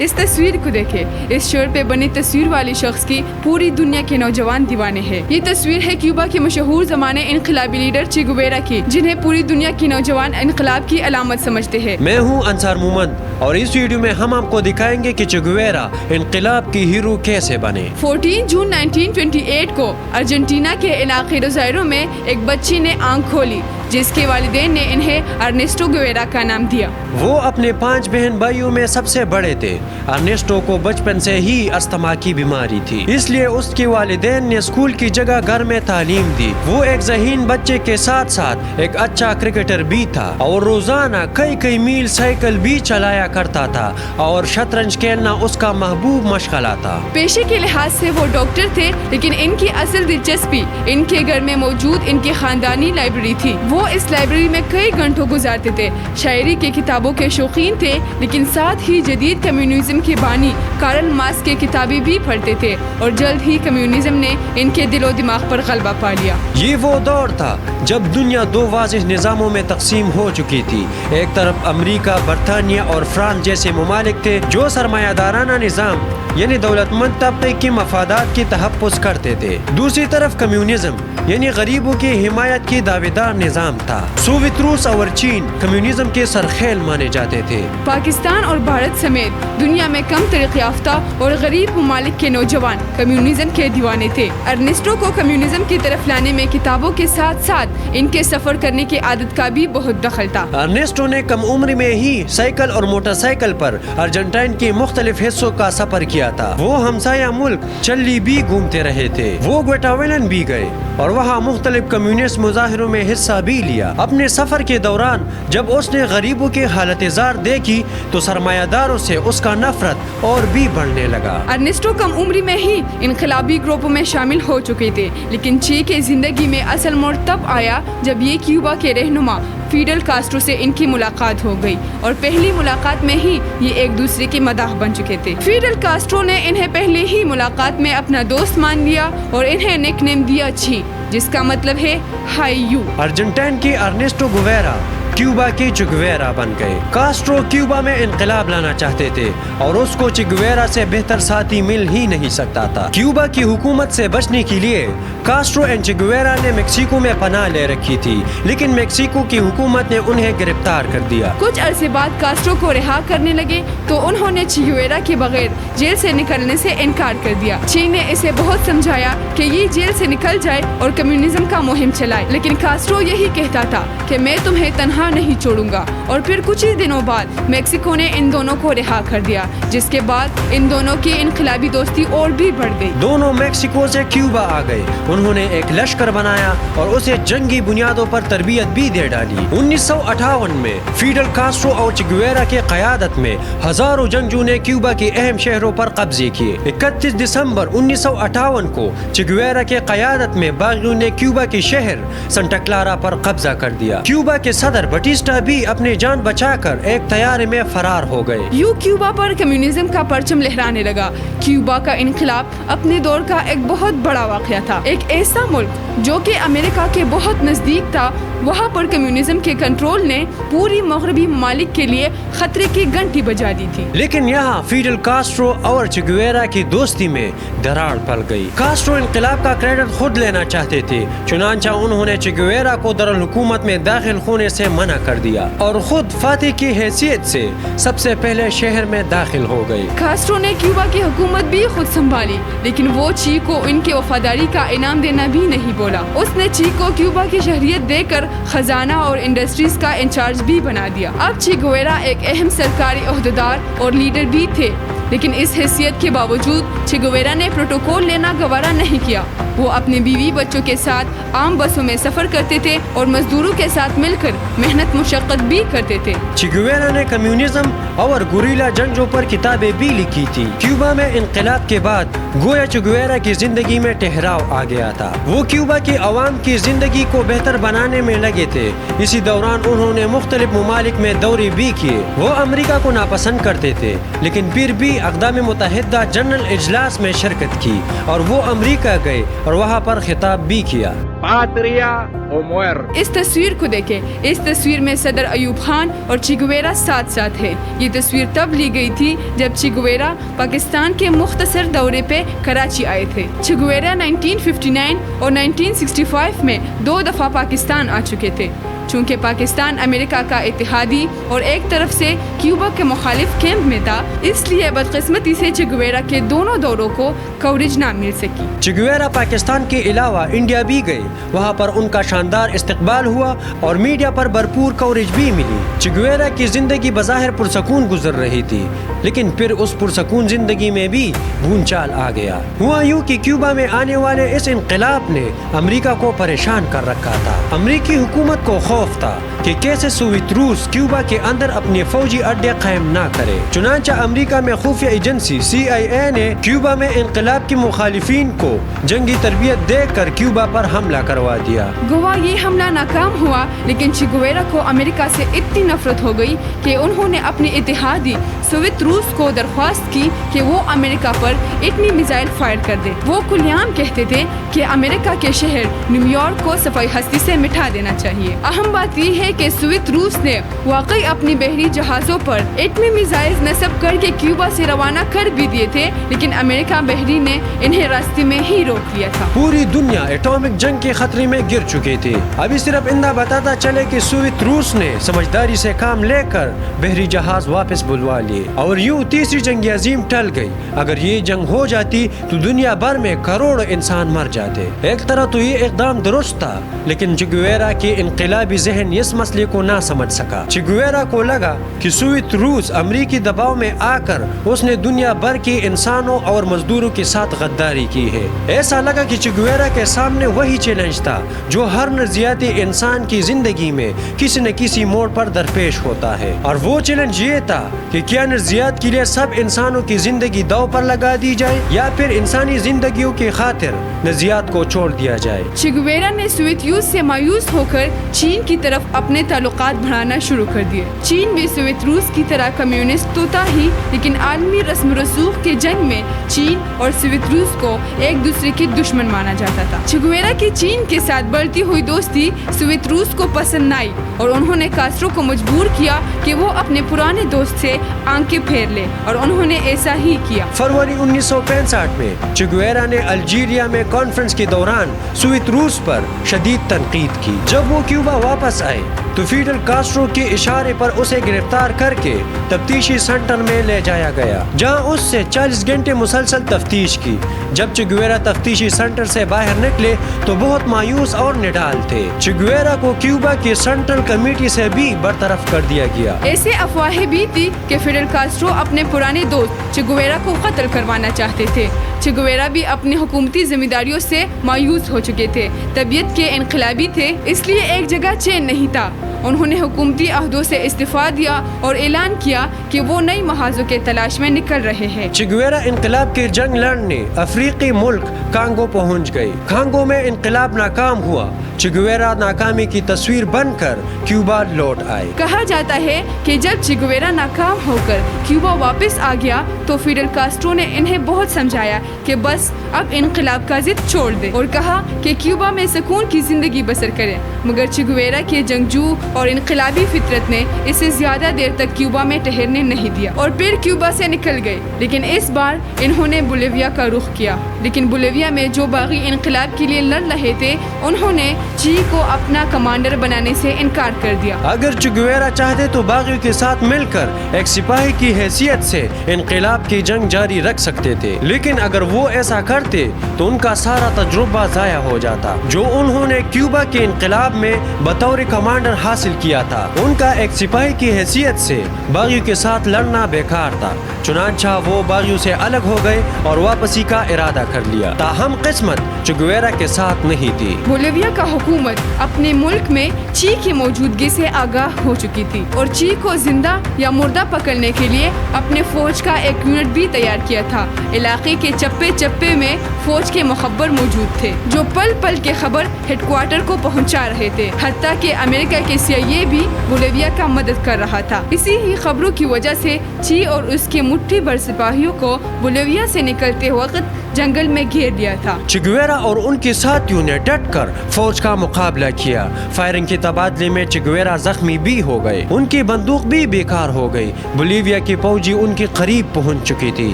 اس تصویر کو دیکھیں، اس شور پہ بنی تصویر والی شخص کی پوری دنیا کے نوجوان دیوانے ہیں۔ یہ تصویر ہے کیوبا کے مشہور زمانے انقلابی لیڈر چے گویرا کی، جنہیں پوری دنیا کی نوجوان انقلاب کی علامت سمجھتے ہیں۔ میں ہوں انصار مومند اور اس ویڈیو میں ہم آپ کو دکھائیں گے کہ چے گویرا انقلاب کی ہیرو کیسے بنے۔ 14 جون 1928 کو ارجنٹینا کے علاقے روزائرو میں ایک بچی نے آنکھ کھولی، جس کے والدین نے انہیں ارنیسٹو گویرا کا نام دیا۔ وہ اپنے 5 بہن بھائیوں میں سب سے بڑے تھے۔ ارنیسٹو کو بچپن سے ہی استھما کی بیماری تھی، اس لیے اس کے والدین نے اسکول کی جگہ گھر میں تعلیم دی۔ وہ ایک ذہین بچے کے ساتھ ساتھ ایک اچھا کرکٹر بھی تھا اور روزانہ کئی میل سائیکل بھی چلایا کرتا تھا، اور شطرنج کھیلنا اس کا محبوب مشغلہ تھا۔ پیشے کے لحاظ سے وہ ڈاکٹر تھے، لیکن ان کی اصل دلچسپی ان کے گھر میں موجود ان کی خاندانی لائبریری تھی۔ وہ اس لائبریری میں کئی گھنٹوں گزارتے تھے۔ شاعری کی کتابوں کے شوقین تھے، لیکن ساتھ ہی جدید کمیونزم کے بانی کارل مارکس کی کتابیں بھی پڑھتے تھے، اور جلد ہی کمیونزم نے ان کے دل و دماغ پر غلبہ پا لیا۔ یہ وہ دور تھا جب دنیا 2 واضح نظاموں میں تقسیم ہو چکی تھی۔ ایک طرف امریکہ، برطانیہ اور فرانس جیسے ممالک تھے جو سرمایہ دارانہ نظام یعنی دولت مند طبقے کی مفادات کی تحفظ کرتے تھے۔ دوسری طرف کمیونزم یعنی غریبوں کی حمایت کی دعویدار نظام تھا۔ سوویت روس اور چین کمیونزم کے سرخیل مانے جاتے تھے۔ پاکستان اور بھارت سمیت دنیا میں کم ترقی یافتہ اور غریب ممالک کے نوجوان کمیونزم کے دیوانے تھے۔ ارنیسٹو کو کمیونزم کی طرف لانے میں کتابوں کے ساتھ ساتھ ان کے سفر کرنے کی عادت کا بھی بہت دخل تھا۔ ارنیسٹو نے کم عمر میں ہی سائیکل اور موٹر سائیکل پر ارجنٹائن کے مختلف حصوں کا سفر کیا تھا۔ وہ ہمسایہ ملک چلی بھی گھومتے رہے تھے۔ وہ گواٹیمالا بھی گئے اور وہاں مختلف کمیونسٹ مظاہروں میں حصہ بھی لیا۔ اپنے سفر کے دوران جب اس نے غریبوں کی حالت زار دیکھی تو سرمایہ داروں سے اس کا نفرت اور بھی بڑھنے لگا۔ ارنیسٹو کم عمری میں ہی انقلابی گروپوں میں شامل ہو چکے تھے، لیکن چے کی زندگی میں اصل موڑ تب آیا جب یہ کیوبا کے رہنما فیڈل کاسٹرو سے ان کی ملاقات ہو گئی، اور پہلی ملاقات میں ہی یہ ایک دوسرے کے مداح بن چکے تھے۔ فیڈل کاسٹرو نے انہیں پہلے ہی ملاقات میں اپنا دوست مان لیا اور انہیں نک نیم دیا چھی، جس کا مطلب ہے ہائی یو۔ ارجنٹائن کی ارنیسٹو گویرا کیوبا کی چے گویرا بن گئے۔ کاسٹرو کیوبا میں انقلاب لانا چاہتے تھے اور اس کو چے گویرا سے بہتر ساتھی مل ہی نہیں سکتا تھا۔ کیوبا کی حکومت سے بچنے کے لیے کاسٹرو اور چے گویرا نے میکسیکو میں پناہ لے رکھی تھی، لیکن میکسیکو کی حکومت نے انہیں گرفتار کر دیا۔ کچھ عرصے بعد کاسٹرو کو رہا کرنے لگے تو انہوں نے چے گویرا کے بغیر جیل سے نکلنے سے انکار کر دیا۔ چے نے اسے بہت سمجھایا کہ یہ جیل سے نکل جائے اور کمیونزم کا مہم چلائے، لیکن کاسٹرو یہی کہتا تھا کہ میں تمہیں تنہا نہیں چھوڑوں گا، اور پھر کچھ ہی دنوں بعد میکسیکو نے ان دونوں کو رہا کر دیا، جس کے بعد ان دونوں کی انقلابی دوستی اور بھی بڑھ گئی۔ دونوں میکسیکو سے کیوبا آ گئے۔ انہوں نے ایک لشکر بنایا اور اسے جنگی بنیادوں پر تربیت بھی دے ڈالی۔ 1958 میں فیڈل کاسٹرو اور چے گویرا کی قیادت میں ہزاروں جنگجو نے کیوبا کے اہم شہروں پر قبضے کیے۔ 31 دسمبر 1958 کو چے گویرا کی قیادت میں باغیوں نے کیوبا کے شہر سنٹا کلارا پر قبضہ کر دیا۔ کیوبا کے صدر بٹیسٹا بھی اپنی جان بچا کر ایک طیارے میں فرار ہو گئے۔ یوں کیوبا پر کمیونزم کا پرچم لہرانے لگا۔ کیوبا کا انقلاب اپنے دور کا ایک بہت بڑا واقعہ تھا۔ ایک ایسا ملک جو کہ امریکہ کے بہت نزدیک تھا، وہاں پر کمیونزم کے کنٹرول نے پوری مغربی ممالک کے لیے خطرے کی گھنٹی بجا دی تھی۔ لیکن یہاں فیڈل کاسٹرو اور چے گویرا کی دوستی میں دراڑ پڑ گئی۔ کاسٹرو انقلاب کا کریڈٹ خود لینا چاہتے تھے، چنانچہ انہوں نے چے گویرا کو دارالحکومت میں داخل ہونے سے منع کر دیا اور خود فاتح کی حیثیت سے سب سے پہلے شہر میں داخل ہو گئے۔ کاسٹرو نے کیوبا کی حکومت بھی خود سنبھالی، لیکن وہ چے کو ان کی وفاداری کا انعام دینا بھی نہیں بولا۔ اس نے چے کو کیوبا کی شہریت دے کر خزانہ اور انڈسٹریز کا انچارج بھی بنا دیا۔ اب چے گویرا ایک اہم سرکاری عہدیدار اور لیڈر بھی تھے، لیکن اس حیثیت کے باوجود چے گویرا نے پروٹوکول لینا گوارا نہیں کیا۔ وہ اپنے بیوی بچوں کے ساتھ عام بسوں میں سفر کرتے تھے اور مزدوروں کے ساتھ مل کر محنت مشقت بھی کرتے تھے۔ چے گویرا نے کمیونزم اور گوریلا جنگجو پر کتابیں بھی لکھی تھی۔ کیوبا میں انقلاب کے بعد گویا چے گویرا کی زندگی میں ٹھہراؤ آ گیا تھا۔ وہ کیوبا کی عوام کی زندگی کو بہتر بنانے میں لگے تھے۔ اسی دوران انہوں نے مختلف ممالک میں دورے بھی کیے۔ وہ امریکہ کو ناپسند کرتے تھے، لیکن پھر بھی اقدام متحدہ جنرل اجلاس میں شرکت کی اور وہ امریکہ گئے اور وہاں پر خطاب بھی کیا. Patria o muerte. اس تصویر کو دیکھیں. اس تصویر میں صدر ایوب خان اور چے گویرا ساتھ ساتھ ہے. یہ تصویر تب لی گئی تھی جب چے گویرا پاکستان کے مختصر دورے پہ کراچی آئے تھے. چے گویرا 1959 اور 1965 میں 2 دفعہ پاکستان آ چکے تھے. چونکہ پاکستان امریکہ کا اتحادی اور ایک طرف سے کیوبا کے مخالف کیمپ میں تھا، اس لیے بدقسمتی سے چے گویرا کے دونوں دوروں کو کوریج نہ مل سکی. چے گویرا پاکستان کے علاوہ انڈیا بھی گئے. وہاں پر ان کا شاندار استقبال ہوا اور میڈیا پر بھرپور کوریج بھی ملی. چے گویرا کی زندگی بظاہر پرسکون گزر رہی تھی، لیکن پھر اس پرسکون زندگی میں بھی بھونچال آ گیا. ہوا یوں کہ کیوبا میں آنے والے اس انقلاب نے امریکہ کو پریشان کر رکھا تھا. امریکی حکومت کو خوف تھا کہ کیسے سوویت روس کیوبا کے اندر اپنے فوجی اڈے قائم نہ کرے. چنانچہ امریکہ میں خفیہ ایجنسی CIA نے کیوبا میں انقلاب کے مخالفین کو جنگی تربیت دے کر کیوبا پر حملہ کروا دیا. گوا یہ حملہ ناکام ہوا، لیکن چے گویرا کو امریکہ سے اتنی نفرت ہو گئی کہ انہوں نے اپنے اتحادی سوویت روس کو درخواست کی کہ وہ امریکہ پر اتنی میزائل فائر کر دے. وہ کلیام کہتے تھے کہ امریکہ کے شہر نیو یارک کو صفائی ہستی سے مٹا دینا چاہیے. اہم بات یہ ہے کہ سوویت روس نے واقعی اپنی بحری جہازوں پر ایٹمی میزائل نصب کر کے کیوبا سے روانہ کر بھی دیے تھے، لیکن امریکہ بحری نے انہیں راستے میں ہی روک لیا تھا. پوری دنیا ایٹامک جنگ کے خطرے میں گر چکی تھی. ابھی صرف اندہ بتاتا چلے کہ سوویت روس نے سمجھداری سے کام لے کر بحری جہاز واپس بلوا لیے اور یوں تیسری جنگ عظیم ٹل گئی. اگر یہ جنگ ہو جاتی تو دنیا بھر میں کروڑوں انسان مر جاتے. ایک طرح تو یہ اقدام درست تھا، لیکن چے گویرا کے انقلابی ذہن اس مسئلے کو نہ سمجھ سکا. چے گویرا کو لگا کہ سوویت روس امریکی دباؤ میں آ کر اس نے دنیا بھر کے انسانوں اور مزدوروں کے ساتھ غداری کی ہے. ایسا لگا کہ چے گویرا کے سامنے وہی چیلنج تھا جو ہر نظریاتی انسان کی زندگی میں کسی نہ کسی موڑ پر درپیش ہوتا ہے، اور وہ چیلنج یہ تھا کہ کیا نظریات کے لیے سب انسانوں کی زندگی داؤ پر لگا دی جائے یا پھر انسانی زندگیوں کی خاطر نظریات کو چھوڑ دیا جائے. چے گویرا نے سوویت یونین سے مایوس ہو کر چین کی طرف اپنے تعلقات بڑھانا شروع کر دیے. چین بھی سوویت روس کی طرح کمیونسٹ تو تھا ہی، لیکن عالمی رسم رسوخ کے جنگ میں چین اور سوویت روس کو ایک دوسرے کے دشمن مانا جاتا تھا. چے گویرا کی چین کے ساتھ بڑھتی ہوئی دوستی سوویت روس کو پسند نہ آئی اور انہوں نے کاسٹرو کو مجبور کیا کہ وہ اپنے پرانے دوست سے آنکھیں پھیر لے، اور انہوں نے ایسا ہی کیا. فروری 1965 میں چے گویرا نے الجیریا میں کانفرنس کے دوران سوویت روس پر شدید تنقید کی. جب وہ کیوبا واپس آئے تو فیڈل کاسٹرو کے اشارے پر اسے گرفتار کر کے تفتیشی سینٹر میں لے جایا گیا، جہاں اس سے 40 گھنٹے مسلسل تفتیش کی. جب چے گویرا تفتیشی سینٹر سے باہر نکلے تو بہت مایوس اور نڈال تھے. چے گویرا کو کیوبا کی سینٹرل کمیٹی سے بھی برطرف کر دیا گیا. ایسے افواہیں بھی تھی کہ فیڈل کاسٹرو اپنے پرانے دوست چے گویرا کو قتل کروانا چاہتے تھے. چے گویرا بھی اپنی حکومتی ذمہ داریوں سے مایوس ہو چکے تھے. طبیعت کے انقلابی تھے، اس لیے ایک جگہ چین نہیں تھا. انہوں نے حکومتی عہدوں سے استعفا دیا اور اعلان کیا کہ وہ نئی محاذوں کے تلاش میں نکل رہے ہیں. چے گویرا انقلاب کی جنگ لڑنے افریقی ملک کانگو پہنچ گئے. کانگو میں انقلاب ناکام ہوا. چے گویرا ناکامی کی تصویر بن کر کیوبا لوٹ آئے. کہا جاتا ہے کہ جب چے گویرا ناکام ہو کر کیوبا واپس آ گیا تو فیڈل کاسٹرو نے انہیں بہت سمجھایا کہ بس اب انقلاب کا ضد چھوڑ دے اور کہا کہ کیوبا میں سکون کی زندگی بسر کرے. مگر چے گویرا کے جنگجو اور انقلابی فطرت نے اسے زیادہ دیر تک کیوبا میں ٹھہرنے نہیں دیا اور پھر کیوبا سے نکل گئے. لیکن اس بار انہوں نے بولیویا کا رخ کیا. لیکن بولیویا میں جو باغی انقلاب کے لیے لڑ رہے تھے انہوں نے چی کو اپنا کمانڈر بنانے سے انکار کر دیا. اگر چے گویرا چاہتے تو باغیوں کے ساتھ مل کر ایک سپاہی کی حیثیت سے انقلاب کی جنگ جاری رکھ سکتے تھے، لیکن اگر وہ ایسا کرتے تو ان کا سارا تجربہ ضائع ہو جاتا جو انہوں نے کیوبا کے انقلاب میں بطور کمانڈر حاصل کیا تھا. ان کا ایک سپاہی کی حیثیت سے باغیوں کے ساتھ لڑنا بیکار تھا. چنانچہ وہ باغیوں سے الگ ہو گئے اور واپسی کا ارادہ کر لیا. تاہم قسمت چے گویرا کے ساتھ نہیں تھی. بولیویا کا حکومت اپنے ملک میں چی کی موجودگی سے آگاہ ہو چکی تھی اور چی کو زندہ یا مردہ پکڑنے کے لیے اپنے فوج کا ایک یونٹ بھی تیار کیا تھا. علاقے کے چپے چپے میں فوج کے مخبر موجود تھے جو پل پل کے خبر ہیڈ کوارٹر کو پہنچا رہے تھے. حتیٰ کہ امریکہ کے CIA بھی بولیویا کا مدد کر رہا تھا. اسی ہی خبروں کی وجہ سے چی اور اس کے مٹھی بھر سپاہیوں کو بولیویا سے نکلتے وقت جنگل میں گھیر لیا تھا. چے گویرا اور ان کے ساتھیوں نے ڈٹ کر فوج کا مقابلہ کیا. فائرنگ کے تبادلے میں چے گویرا زخمی بھی ہو گئے. ان کی بندوق بھی بیکار ہو گئی. بولیویا کی فوجی ان کے قریب پہنچ چکی تھی.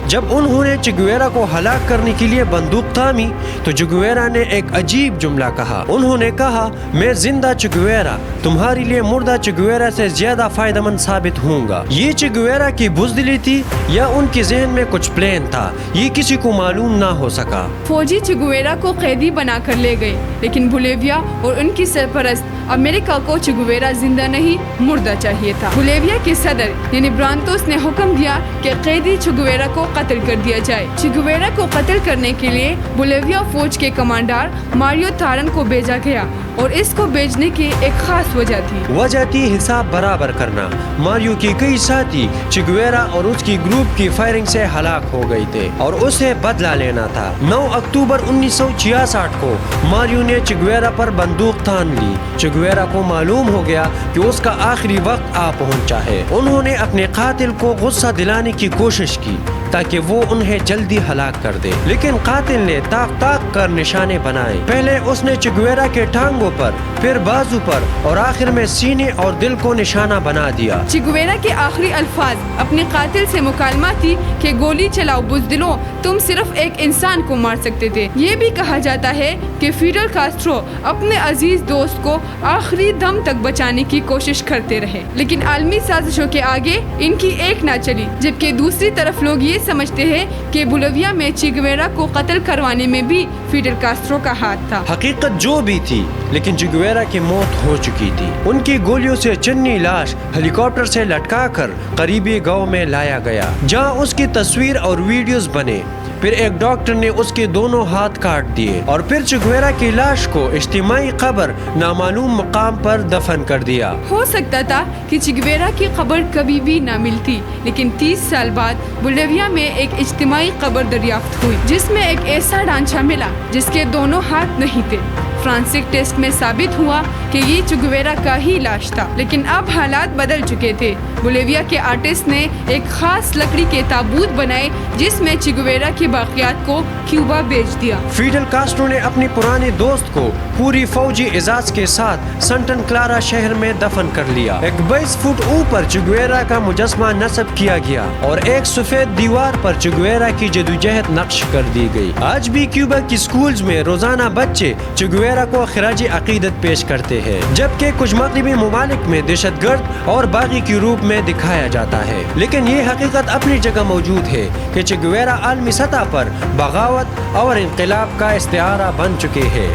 جب انہوں نے چے گویرا کو ہلاک کرنے کے لیے بندوق تھامی تو چے گویرا نے ایک عجیب جملہ کہا. انہوں نے کہا میں زندہ چے گویرا تمہارے لیے مردہ چے گویرا سے زیادہ فائدہ مند ثابت ہوں گا. یہ چے گویرا کی بزدلی تھی یا ان کے ذہن میں کچھ پلان تھا یہ کسی کو معلوم نہ ہو سکا. فوجی چے گویرا کو قیدی بنا کر لے گئے لیکن بولیویا اور ان کی سرپرست امریکہ کو چے گویرا زندہ نہیں مردہ چاہیے تھا. بولیویا کے صدر یعنی برانتوس نے حکم دیا کہ قیدی چے گویرا کو قتل کر دیا جائے. چے گویرا کو قتل کرنے کے لیے بولیویا فوج کے کمانڈر ماریو تارن کو بھیجا گیا اور اس کو بھیجنے کی ایک خاص وجہ تھی حساب برابر کرنا. ماریو کی کئی ساتھی چے گویرا اور اس کی گروپ کی فائرنگ سے ہلاک ہو گئی تھے اور اسے بدلہ لینا تھا. 9 اکتوبر 1966 کو ماریو نے چے گویرا پر بندوق تان لی. چے گویرا کو معلوم ہو گیا کہ اس کا آخری وقت آ پہنچا ہے. انہوں نے اپنے قاتل کو غصہ دلانے کی کوشش کی تاکہ وہ انہیں جلدی ہلاک کر دے لیکن قاتل نے تاق کر نشانے بنائے. پہلے اس نے چے گویرا کے ٹانگوں پر پھر بازو پر اور آخر میں سینے اور دل کو نشانہ بنا دیا. چے گویرا کے آخری الفاظ اپنے قاتل سے مکالمہ تھی کہ گولی چلاؤ بزدلوں تم صرف ایک انسان کو مار سکتے تھے. یہ بھی کہا جاتا ہے کہ فیڈل کاسٹرو اپنے عزیز دوست کو آخری دم تک بچانے کی کوشش کرتے رہے لیکن عالمی سازشوں کے آگے ان کی ایک نہ چلی. جبکہ دوسری طرف لوگ یہ سمجھتے ہیں کہ بولیویا میں چے گویرا کو قتل کروانے میں بھی فیڈل کاسٹرو کا ہاتھ تھا. حقیقت جو بھی تھی لیکن چے گویرا کی موت ہو چکی تھی. ان کی گولیوں سے چنی لاش ہیلی کاپٹر سے لٹکا کر قریبی گاؤں میں لایا گیا جہاں اس کی تصویر اور ویڈیوز بنے. پھر ایک ڈاکٹر نے اس کے دونوں ہاتھ کاٹ دیے اور پھر چے گویرا کی لاش کو اجتماعی قبر نامعلوم مقام پر دفن کر دیا. ہو سکتا تھا کہ چے گویرا کی قبر کبھی بھی نہ ملتی لیکن 30 سال بعد بولیویا میں ایک اجتماعی قبر دریافت ہوئی جس میں ایک ایسا ڈھانچہ ملا جس کے دونوں ہاتھ نہیں تھے. فرانسک ٹیسٹ میں ثابت ہوا کہ یہ چے گویرا کا ہی لاش تھا لیکن اب حالات بدل چکے تھے. بولیویا کے آرٹسٹ نے ایک خاص لکڑی کے تابوت بنائے جس میں چے گویرا کے باقیات کو کیوبا بھیج دیا. فیڈل کاسٹرو نے اپنے پرانے دوست کو پوری فوجی اعزاز کے ساتھ سنٹن کلارا شہر میں دفن کر لیا. ایک 22 فٹ اوپر چے گویرا کا مجسمہ نصب کیا گیا اور ایک سفید دیوار پر چے گویرا کی جدوجہد نقش کر دی گئی. آج بھی کیوبا کی سکولز میں روزانہ بچے چے گویرا کو خراج عقیدت پیش کرتے ہیں جبکہ کچھ مغربی ممالک میں دہشت گرد اور باغی کے روپ میں دکھایا جاتا ہے. لیکن یہ حقیقت اپنی جگہ موجود ہے کہ چے گویرا عالمی سطح پر بغاوت اور انقلاب کا استعارہ بن چکے ہیں.